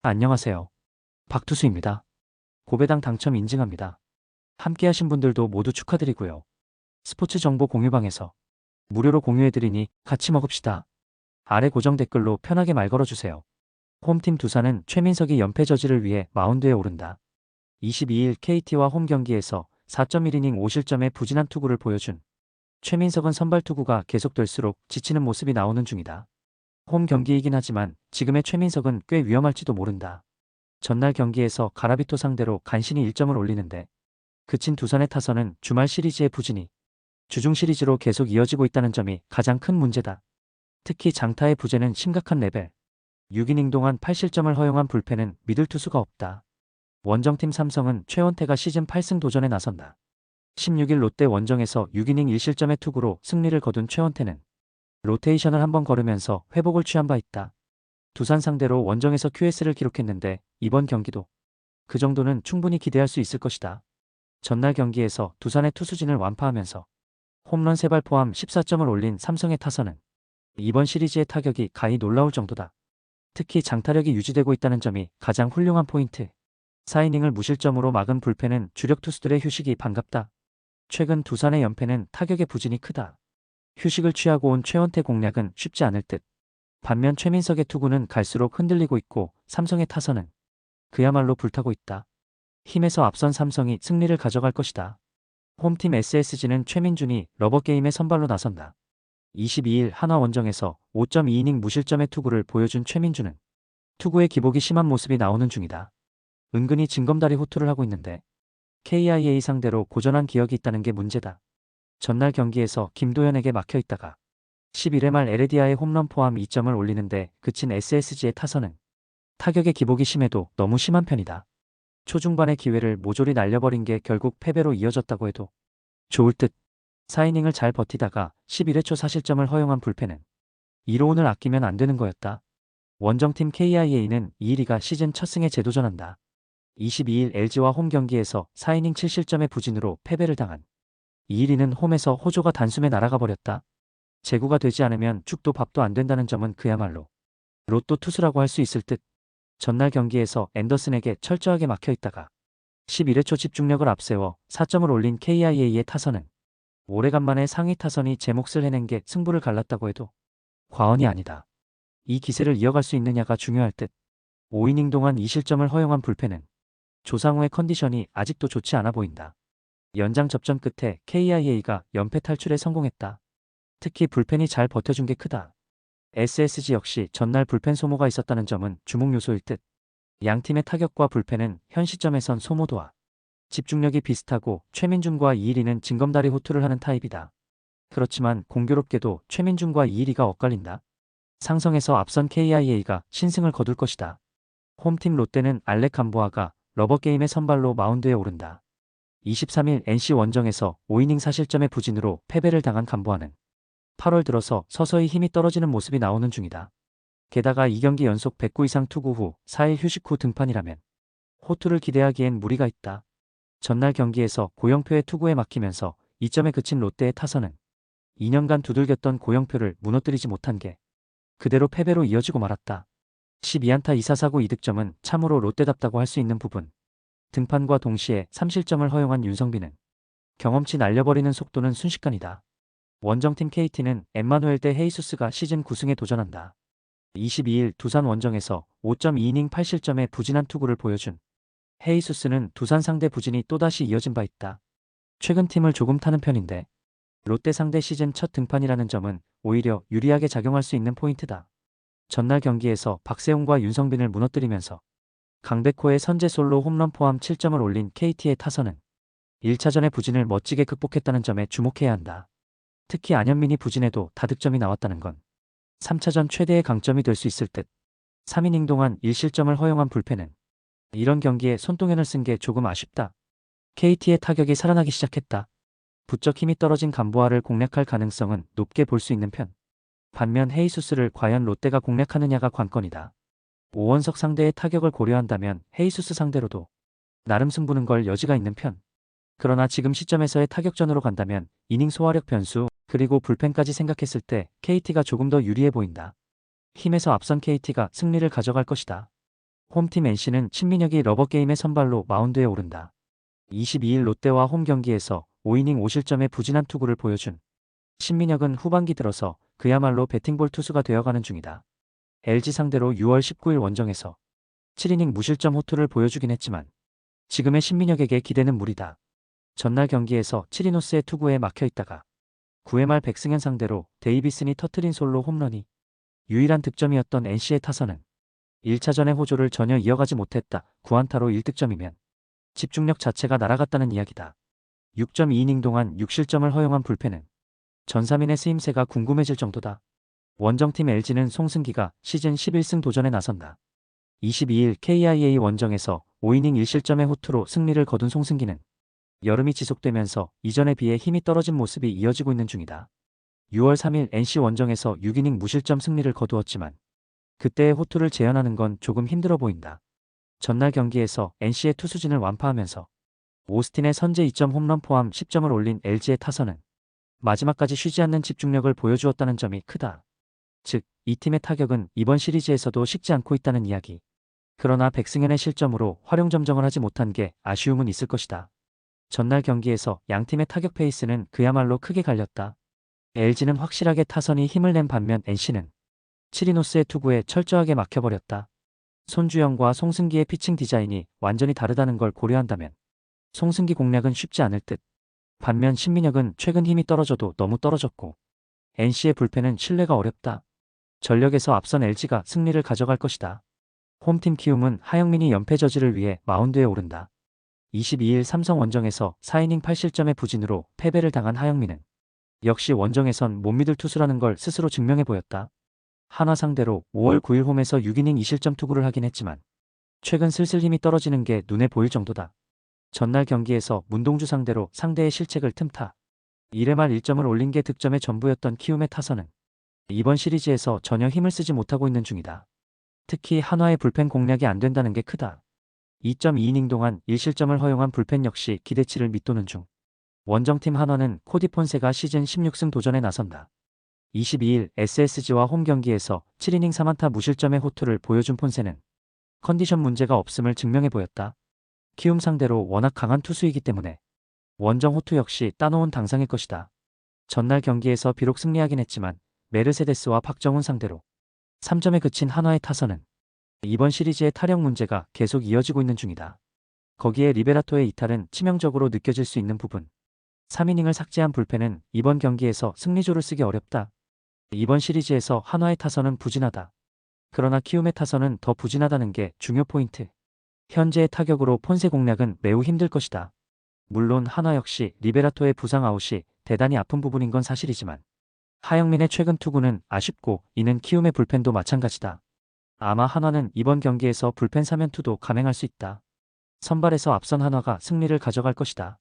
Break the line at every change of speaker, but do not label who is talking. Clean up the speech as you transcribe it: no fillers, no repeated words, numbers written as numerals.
안녕하세요. 박투수입니다. 고배당 당첨 인증합니다. 함께하신 분들도 모두 축하드리고요. 스포츠 정보 공유방에서 무료로 공유해드리니 같이 먹읍시다. 아래 고정 댓글로 편하게 말 걸어주세요. 홈팀 두산은 최민석이 연패 저지를 위해 마운드에 오른다. 22일 KT와 홈 경기에서 4.1이닝 5실점의 부진한 투구를 보여준 최민석은 선발 투구가 계속될수록 지치는 모습이 나오는 중이다. 홈 경기이긴 하지만 지금의 최민석은 꽤 위험할지도 모른다. 전날 경기에서 가라비토 상대로 간신히 1점을 올리는데 그친 두산의 타선은 주말 시리즈의 부진이 주중 시리즈로 계속 이어지고 있다는 점이 가장 큰 문제다. 특히 장타의 부재는 심각한 레벨. 6이닝 동안 8실점을 허용한 불펜은 믿을 투수가 없다. 원정팀 삼성은 최원태가 시즌 8승 도전에 나선다. 16일 롯데 원정에서 6이닝 1실점의 투구로 승리를 거둔 최원태는 로테이션을 한번 걸으면서 회복을 취한 바 있다. 두산 상대로 원정에서 QS를 기록했는데 이번 경기도 그 정도는 충분히 기대할 수 있을 것이다. 전날 경기에서 두산의 투수진을 완파하면서 홈런 3발 포함 14점을 올린 삼성의 타선은 이번 시리즈의 타격이 가히 놀라울 정도다. 특히 장타력이 유지되고 있다는 점이 가장 훌륭한 포인트. 4이닝을 무실점으로 막은 불펜은 주력 투수들의 휴식이 반갑다. 최근 두산의 연패는 타격의 부진이 크다. 휴식을 취하고 온 최원태 공략은 쉽지 않을 듯. 반면 최민석의 투구는 갈수록 흔들리고 있고 삼성의 타선은 그야말로 불타고 있다. 힘에서 앞선 삼성이 승리를 가져갈 것이다. 홈팀 SSG는 최민준이 러버게임에 선발로 나선다. 22일 한화 원정에서 5.2이닝 무실점의 투구를 보여준 최민준은 투구의 기복이 심한 모습이 나오는 중이다. 은근히 징검다리 호투를 하고 있는데 KIA 상대로 고전한 기억이 있다는 게 문제다. 전날 경기에서 김도현에게 막혀있다가 11회 말 에레디아의 홈런 포함 2점을 올리는데 그친 SSG의 타선은 타격의 기복이 심해도 너무 심한 편이다. 초중반의 기회를 모조리 날려버린 게 결국 패배로 이어졌다고 해도 좋을 듯. 4이닝을 잘 버티다가 11회 초 4실점을 허용한 불펜은 이로운을 아끼면 안 되는 거였다. 원정팀 KIA는 이일이가 시즌 첫 승에 재도전한다. 22일 LG와 홈 경기에서 4이닝 7실점의 부진으로 패배를 당한 이일이는 홈에서 호조가 단숨에 날아가 버렸다. 제구가 되지 않으면 죽도 밥도 안 된다는 점은 그야말로 로또 투수라고 할 수 있을 듯. 전날 경기에서 앤더슨에게 철저하게 막혀있다가 11회 초 집중력을 앞세워 4점을 올린 KIA의 타선은 오래간만에 상위 타선이 제 몫을 해낸 게 승부를 갈랐다고 해도 과언이 아니다. 이 기세를 이어갈 수 있느냐가 중요할 듯. 5이닝 동안 2실점을 허용한 불펜은 조상우의 컨디션이 아직도 좋지 않아 보인다. 연장 접전 끝에 KIA가 연패 탈출에 성공했다. 특히 불펜이 잘 버텨준 게 크다. SSG 역시 전날 불펜 소모가 있었다는 점은 주목 요소일 듯. 양팀의 타격과 불펜은 현 시점에선 소모도와 집중력이 비슷하고 최민준과 이일이는 징검다리 호투를 하는 타입이다. 그렇지만 공교롭게도 최민준과 이일이가 엇갈린다. 상성에서 앞선 KIA가 신승을 거둘 것이다. 홈팀 롯데는 알렉 감보아가 러버게임의 선발로 마운드에 오른다. 23일 NC 원정에서 5이닝 4실점의 부진으로 패배를 당한 감보아는 8월 들어서 서서히 힘이 떨어지는 모습이 나오는 중이다. 게다가 2경기 연속 109 이상 투구 후 4일 휴식 후 등판이라면 호투를 기대하기엔 무리가 있다. 전날 경기에서 고영표의 투구에 막히면서 2점에 그친 롯데의 타선은 2년간 두들겼던 고영표를 무너뜨리지 못한 게 그대로 패배로 이어지고 말았다. 12안타 2사사구 2득점은 참으로 롯데답다고 할 수 있는 부분. 등판과 동시에 3실점을 허용한 윤성빈은 경험치 날려버리는 속도는 순식간이다. 원정팀 KT는 엠마누엘 대 헤이수스가 시즌 9승에 도전한다. 22일 두산 원정에서 5.2이닝 8실점의 부진한 투구를 보여준 헤이수스는 두산 상대 부진이 또다시 이어진 바 있다. 최근 팀을 조금 타는 편인데 롯데 상대 시즌 첫 등판이라는 점은 오히려 유리하게 작용할 수 있는 포인트다. 전날 경기에서 박세웅과 윤성빈을 무너뜨리면서 강백호의 선제 솔로 홈런 포함 7점을 올린 KT의 타선은 1차전의 부진을 멋지게 극복했다는 점에 주목해야 한다. 특히 안현민이 부진해도 다득점이 나왔다는 건 3차전 최대의 강점이 될 수 있을 듯. 3이닝 동안 1실점을 허용한 불펜은 이런 경기에 손동현을 쓴 게 조금 아쉽다. KT의 타격이 살아나기 시작했다. 부쩍 힘이 떨어진 감보아를 공략할 가능성은 높게 볼 수 있는 편. 반면 헤이수스를 과연 롯데가 공략하느냐가 관건이다. 오원석 상대의 타격을 고려한다면 헤이수스 상대로도 나름 승부는 걸 여지가 있는 편. 그러나 지금 시점에서의 타격전으로 간다면 이닝 소화력 변수 그리고 불펜까지 생각했을 때 KT가 조금 더 유리해 보인다. 힘에서 앞선 KT가 승리를 가져갈 것이다. 홈팀 NC는 신민혁이 러버게임의 선발로 마운드에 오른다. 22일 롯데와 홈 경기에서 5이닝 5실점의 부진한 투구를 보여준 신민혁은 후반기 들어서 그야말로 배팅볼 투수가 되어가는 중이다. LG 상대로 6월 19일 원정에서 7이닝 무실점 호투를 보여주긴 했지만 지금의 신민혁에게 기대는 무리다. 전날 경기에서 치리노스의 투구에 막혀있다가 9회 말 백승현 상대로 데이비슨이 터트린 솔로 홈런이 유일한 득점이었던 NC의 타선은 1차전의 호조를 전혀 이어가지 못했다. 9안타로 1득점이면 집중력 자체가 날아갔다는 이야기다. 6.2이닝 동안 6실점을 허용한 불펜은 전삼인의 쓰임새가 궁금해질 정도다. 원정팀 LG는 송승기가 시즌 11승 도전에 나선다. 22일 KIA 원정에서 5이닝 1실점의 호투로 승리를 거둔 송승기는 여름이 지속되면서 이전에 비해 힘이 떨어진 모습이 이어지고 있는 중이다. 6월 3일 NC 원정에서 6이닝 무실점 승리를 거두었지만 그때의 호투를 재현하는 건 조금 힘들어 보인다. 전날 경기에서 NC의 투수진을 완파하면서 오스틴의 선제 2점 홈런 포함 10점을 올린 LG의 타선은 마지막까지 쉬지 않는 집중력을 보여주었다는 점이 크다. 즉, 이 팀의 타격은 이번 시리즈에서도 식지 않고 있다는 이야기. 그러나 백승현의 실점으로 활용점정을 하지 못한 게 아쉬움은 있을 것이다. 전날 경기에서 양팀의 타격 페이스는 그야말로 크게 갈렸다. LG는 확실하게 타선이 힘을 낸 반면 NC는 치리노스의 투구에 철저하게 막혀버렸다. 손주영과 송승기의 피칭 디자인이 완전히 다르다는 걸 고려한다면 송승기 공략은 쉽지 않을 듯. 반면 신민혁은 최근 힘이 떨어져도 너무 떨어졌고 NC의 불펜은 신뢰가 어렵다. 전력에서 앞선 LG가 승리를 가져갈 것이다. 홈팀 키움은 하영민이 연패 저지를 위해 마운드에 오른다. 22일 삼성 원정에서 4이닝 8실점의 부진으로 패배를 당한 하영민은 역시 원정에선 못 믿을 투수라는 걸 스스로 증명해 보였다. 한화 상대로 5월 9일 홈에서 6이닝 2실점 투구를 하긴 했지만 최근 슬슬 힘이 떨어지는 게 눈에 보일 정도다. 전날 경기에서 문동주 상대로 상대의 실책을 틈타 1회 말 1점을 올린 게 득점의 전부였던 키움의 타선은 이번 시리즈에서 전혀 힘을 쓰지 못하고 있는 중이다. 특히 한화의 불펜 공략이 안 된다는 게 크다. 2.2이닝 동안 1실점을 허용한 불펜 역시 기대치를 밑도는 중. 원정팀 한화는 코디 폰세가 시즌 16승 도전에 나선다. 22일 SSG와 홈 경기에서 7이닝 3안타 무실점의 호투를 보여준 폰세는 컨디션 문제가 없음을 증명해 보였다. 키움 상대로 워낙 강한 투수이기 때문에 원정 호투 역시 따놓은 당상일 것이다. 전날 경기에서 비록 승리하긴 했지만 메르세데스와 박정훈 상대로 3점에 그친 한화의 타선은 이번 시리즈의 타력 문제가 계속 이어지고 있는 중이다. 거기에 리베라토의 이탈은 치명적으로 느껴질 수 있는 부분. 3이닝을 삭제한 불펜은 이번 경기에서 승리조를 쓰기 어렵다. 이번 시리즈에서 한화의 타선은 부진하다. 그러나 키움의 타선은 더 부진하다는 게 중요 포인트. 현재의 타격으로 폰세 공략은 매우 힘들 것이다. 물론 한화 역시 리베라토의 부상 아웃이 대단히 아픈 부분인 건 사실이지만 하영민의 최근 투구는 아쉽고 이는 키움의 불펜도 마찬가지다. 아마 한화는 이번 경기에서 불펜 사면투도 감행할 수 있다. 선발에서 앞선 한화가 승리를 가져갈 것이다.